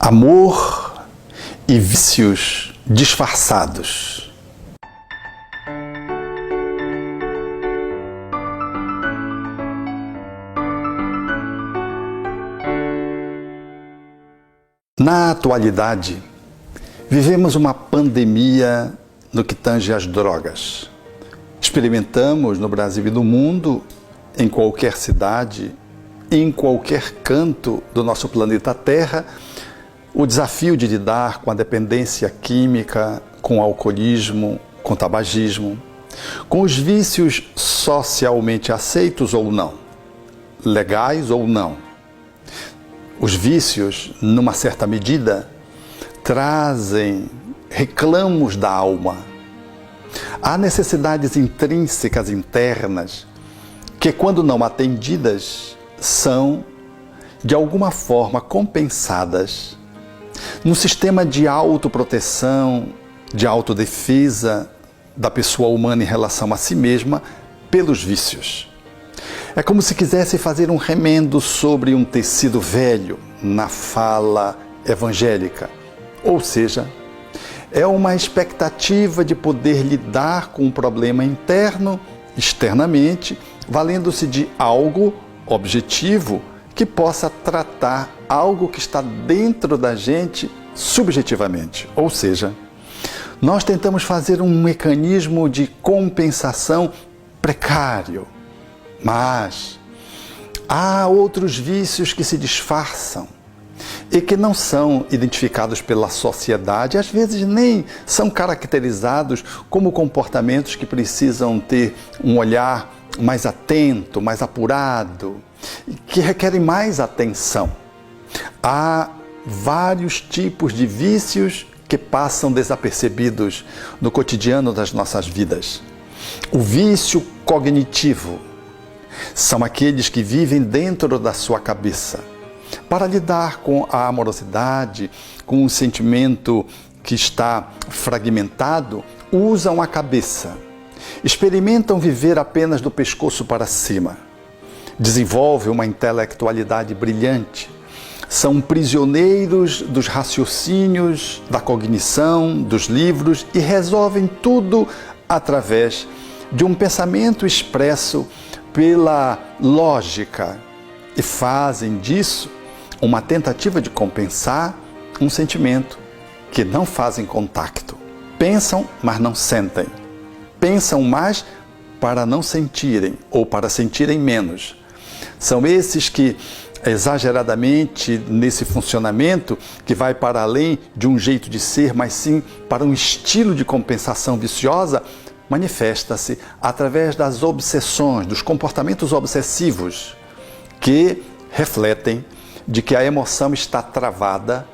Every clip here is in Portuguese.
Amor e vícios disfarçados. Na atualidade, vivemos uma pandemia no que tange às drogas. Experimentamos no Brasil e no mundo, em qualquer cidade, em qualquer canto do nosso planeta Terra, o desafio de lidar com a dependência química, com o alcoolismo, com o tabagismo, com os vícios socialmente aceitos ou não, legais ou não. Os vícios, numa certa medida, trazem reclamos da alma. Há necessidades intrínsecas internas que, quando não atendidas, são, de alguma forma, compensadas num sistema de autoproteção, de autodefesa da pessoa humana em relação a si mesma pelos vícios. É como se quisesse fazer um remendo sobre um tecido velho na fala evangélica. Ou seja, é uma expectativa de poder lidar com um problema interno, externamente, valendo-se de algo objetivo que possa tratar algo que está dentro da gente subjetivamente. Ou seja, nós tentamos fazer um mecanismo de compensação precário, mas há outros vícios que se disfarçam e que não são identificados pela sociedade, às vezes nem são caracterizados como comportamentos que precisam ter um olhar mais atento, mais apurado, que requerem mais atenção. Há vários tipos de vícios que passam desapercebidos no cotidiano das nossas vidas. O vício cognitivo são aqueles que vivem dentro da sua cabeça. Para lidar com a amorosidade, com o sentimento que está fragmentado, usam a cabeça. Experimentam viver apenas do pescoço para cima. Desenvolvem uma intelectualidade brilhante. São prisioneiros dos raciocínios, da cognição, dos livros e resolvem tudo através de um pensamento expresso pela lógica e fazem disso uma tentativa de compensar um sentimento que não fazem contato. Pensam, mas não sentem. Pensam mais para não sentirem ou para sentirem menos. São esses que, exageradamente nesse funcionamento, que vai para além de um jeito de ser, mas sim para um estilo de compensação viciosa, manifesta-se através das obsessões, dos comportamentos obsessivos, que refletem de que a emoção está travada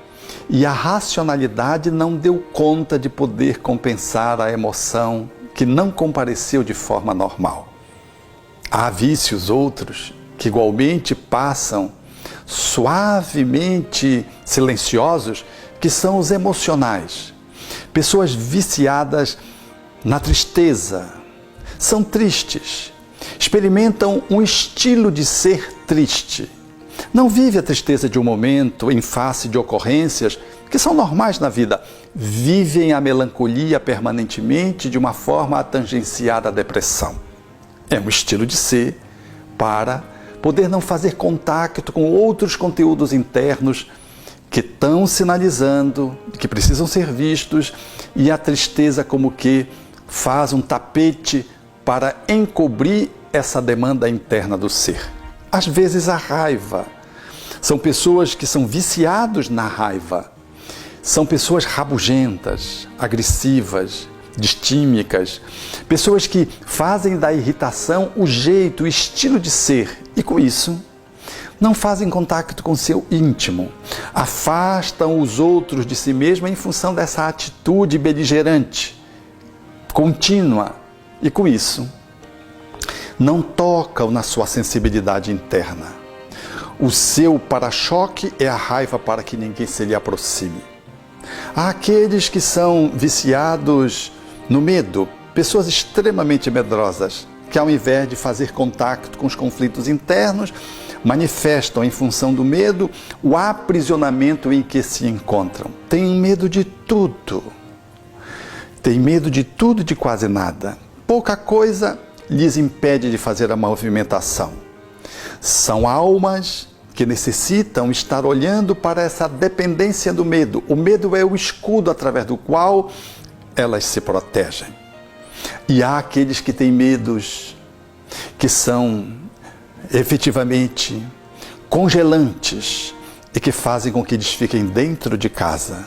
e a racionalidade não deu conta de poder compensar a emoção que não compareceu de forma normal. Há vícios outros que igualmente passam suavemente silenciosos, que são os emocionais. Pessoas viciadas na tristeza, são tristes, experimentam um estilo de ser triste. Não vive a tristeza de um momento em face de ocorrências que são normais na vida. Vivem a melancolia permanentemente de uma forma a tangenciar a depressão. É um estilo de ser para poder não fazer contato com outros conteúdos internos que estão sinalizando, que precisam ser vistos, e a tristeza como que faz um tapete para encobrir essa demanda interna do ser. Às vezes a raiva. São pessoas que são viciados na raiva. São pessoas rabugentas, agressivas, distímicas. Pessoas que fazem da irritação o jeito, o estilo de ser. E com isso, não fazem contato com seu íntimo. Afastam os outros de si mesmo em função dessa atitude beligerante, contínua, e com isso não tocam na sua sensibilidade interna. O seu para-choque é a raiva para que ninguém se lhe aproxime. Há aqueles que são viciados no medo, pessoas extremamente medrosas, que ao invés de fazer contato com os conflitos internos, manifestam em função do medo o aprisionamento em que se encontram. Têm medo de tudo. Têm medo de tudo e de quase nada. Pouca coisa lhes impede de fazer a movimentação. São almas que necessitam estar olhando para essa dependência do medo. O medo é o escudo através do qual elas se protegem. E há aqueles que têm medos que são efetivamente congelantes e que fazem com que eles fiquem dentro de casa,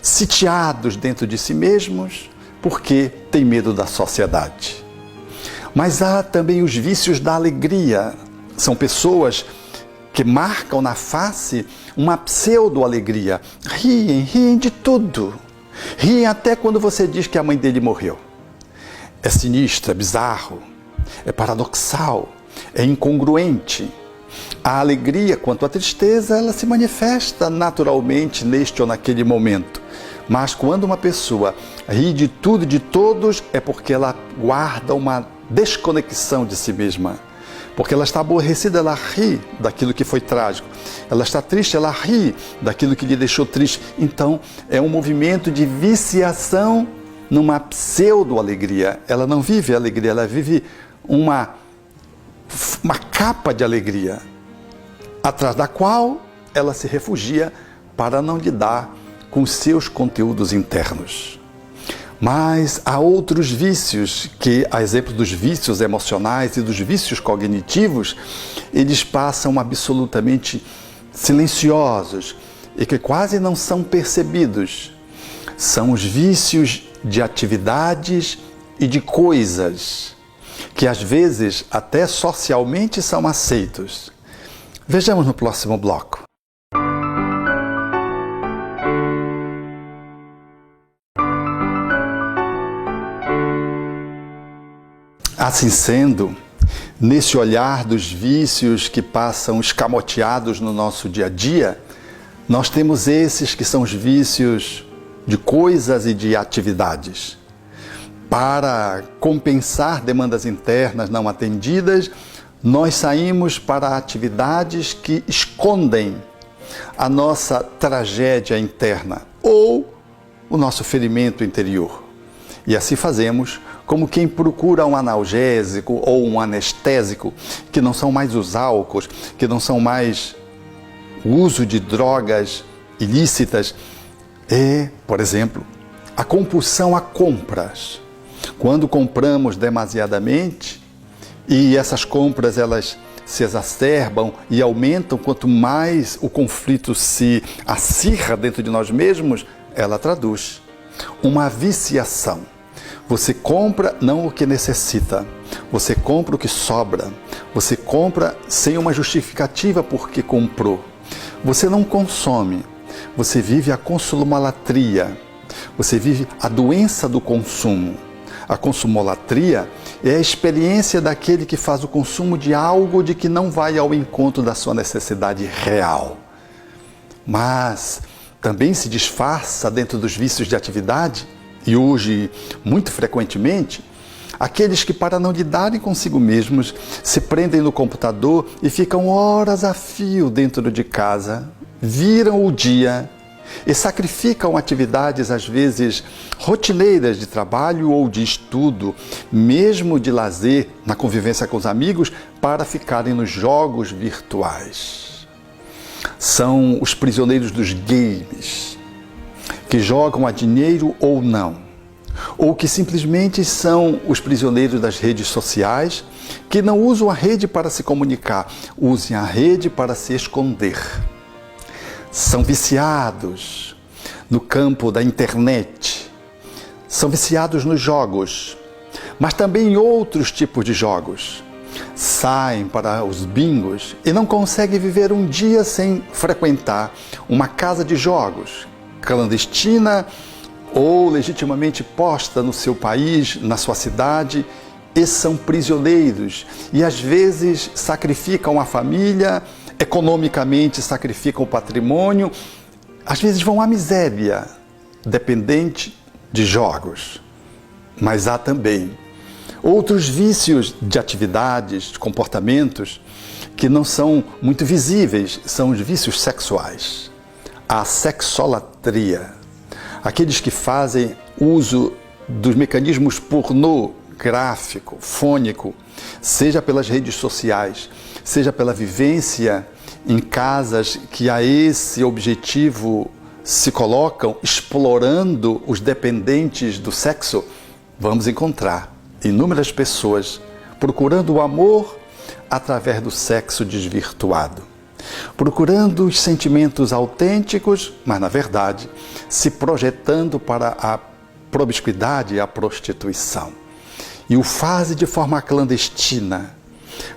sitiados dentro de si mesmos, porque têm medo da sociedade. Mas há também os vícios da alegria. São pessoas que marcam na face uma pseudo-alegria. Riem de tudo. Riem até quando você diz que a mãe dele morreu. É sinistro, é bizarro, é paradoxal, é incongruente. A alegria, quanto à tristeza, ela se manifesta naturalmente neste ou naquele momento. Mas quando uma pessoa ri de tudo e de todos, é porque ela guarda uma desconexão de si mesma. Porque ela está aborrecida, ela ri daquilo que foi trágico. Ela está triste, ela ri daquilo que lhe deixou triste. Então, é um movimento de viciação numa pseudo-alegria. Ela não vive a alegria, ela vive uma capa de alegria, atrás da qual ela se refugia para não lidar com os seus conteúdos internos. Mas há outros vícios que, a exemplo dos vícios emocionais e dos vícios cognitivos, eles passam absolutamente silenciosos e que quase não são percebidos. São os vícios de atividades e de coisas, que às vezes até socialmente são aceitos. Vejamos no próximo bloco. Assim sendo, nesse olhar dos vícios que passam escamoteados no nosso dia a dia, nós temos esses que são os vícios de coisas e de atividades. Para compensar demandas internas não atendidas, nós saímos para atividades que escondem a nossa tragédia interna ou o nosso ferimento interior. E assim fazemos como quem procura um analgésico ou um anestésico, que não são mais os álcools, que não são mais o uso de drogas ilícitas. É, por exemplo, a compulsão a compras. Quando compramos demasiadamente e essas compras elas se exacerbam e aumentam, quanto mais o conflito se acirra dentro de nós mesmos, ela traduz uma viciação. Você compra não o que necessita, você compra o que sobra, você compra sem uma justificativa porque comprou. Você não consome, você vive a consumolatria, você vive a doença do consumo. A consumolatria é a experiência daquele que faz o consumo de algo de que não vai ao encontro da sua necessidade real. Mas também se disfarça dentro dos vícios de atividade, e hoje, muito frequentemente, aqueles que, para não lidarem consigo mesmos, se prendem no computador e ficam horas a fio dentro de casa, viram o dia e sacrificam atividades, às vezes, rotineiras de trabalho ou de estudo, mesmo de lazer, na convivência com os amigos, para ficarem nos jogos virtuais. São os prisioneiros dos games, que jogam a dinheiro ou não, ou que simplesmente são os prisioneiros das redes sociais, que não usam a rede para se comunicar, usam a rede para se esconder. São viciados no campo da internet, são viciados nos jogos, mas também em outros tipos de jogos. Saem para os bingos e não conseguem viver um dia sem frequentar uma casa de jogos, clandestina ou legitimamente posta no seu país, na sua cidade, e são prisioneiros e às vezes sacrificam a família, economicamente sacrificam o patrimônio, às vezes vão à miséria, dependente de jogos. Mas há também outros vícios de atividades, de comportamentos, que não são muito visíveis, são os vícios sexuais. A sexolatria, aqueles que fazem uso dos mecanismos pornográfico, fônico, seja pelas redes sociais, seja pela vivência em casas que a esse objetivo se colocam, explorando os dependentes do sexo, vamos encontrar inúmeras pessoas procurando o amor através do sexo desvirtuado, procurando os sentimentos autênticos, mas na verdade se projetando para a promiscuidade e a prostituição. E o fazem de forma clandestina,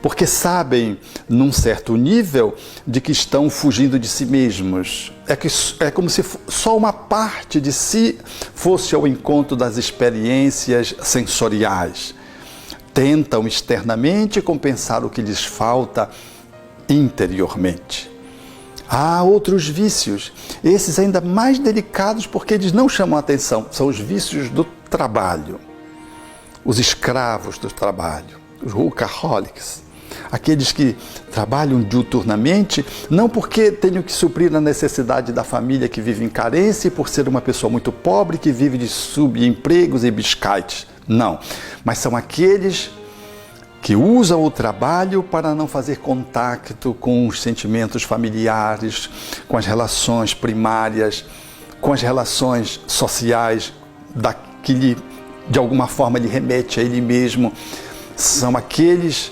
porque sabem, num certo nível, de que estão fugindo de si mesmos. É como se só uma parte de si fosse ao encontro das experiências sensoriais. Tentam externamente compensar o que lhes falta interiormente. Há outros vícios, esses ainda mais delicados porque eles não chamam a atenção. São os vícios do trabalho, os escravos do trabalho, os workaholics, aqueles que trabalham diuturnamente, não porque tenham que suprir a necessidade da família que vive em carência e por ser uma pessoa muito pobre que vive de subempregos e biscaites. Não, mas são aqueles que usam o trabalho para não fazer contato com os sentimentos familiares, com as relações primárias, com as relações sociais, que de alguma forma lhe remete a ele mesmo. São aqueles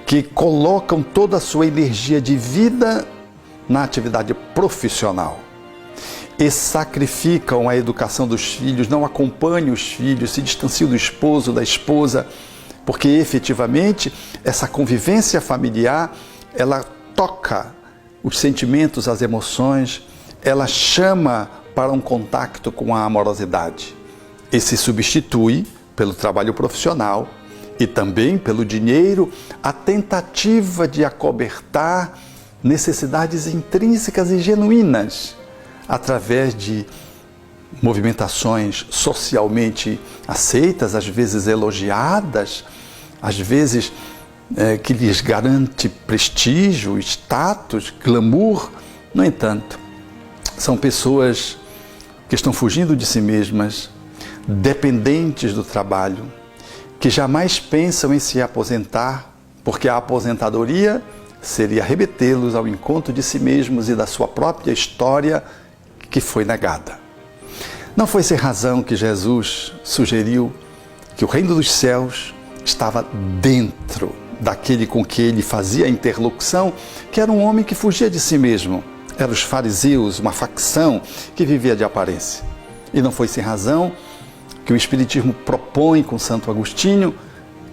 que colocam toda a sua energia de vida na atividade profissional e sacrificam a educação dos filhos, não acompanham os filhos, se distanciam do esposo, da esposa, porque efetivamente essa convivência familiar, ela toca os sentimentos, as emoções, ela chama para um contato com a amorosidade e se substitui pelo trabalho profissional e também pelo dinheiro a tentativa de acobertar necessidades intrínsecas e genuínas através de movimentações socialmente aceitas, às vezes elogiadas, às vezes que lhes garante prestígio, status, glamour. No entanto, são pessoas que estão fugindo de si mesmas, dependentes do trabalho, que jamais pensam em se aposentar, porque a aposentadoria seria remetê-los ao encontro de si mesmos e da sua própria história que foi negada. Não foi sem razão que Jesus sugeriu que o reino dos céus estava dentro daquele com que ele fazia a interlocução, que era um homem que fugia de si mesmo. Eram os fariseus, uma facção que vivia de aparência. E não foi sem razão que o Espiritismo propõe com Santo Agostinho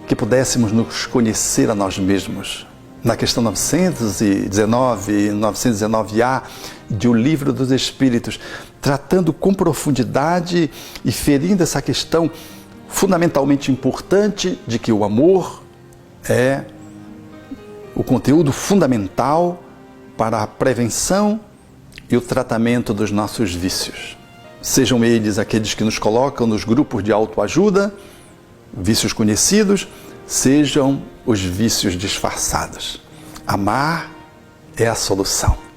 que pudéssemos nos conhecer a nós mesmos. Na questão 919 e 919A de O Livro dos Espíritos, tratando com profundidade e ferindo essa questão fundamentalmente importante de que o amor é o conteúdo fundamental para a prevenção e o tratamento dos nossos vícios. Sejam eles aqueles que nos colocam nos grupos de autoajuda, vícios conhecidos, sejam os vícios disfarçados. Amar é a solução.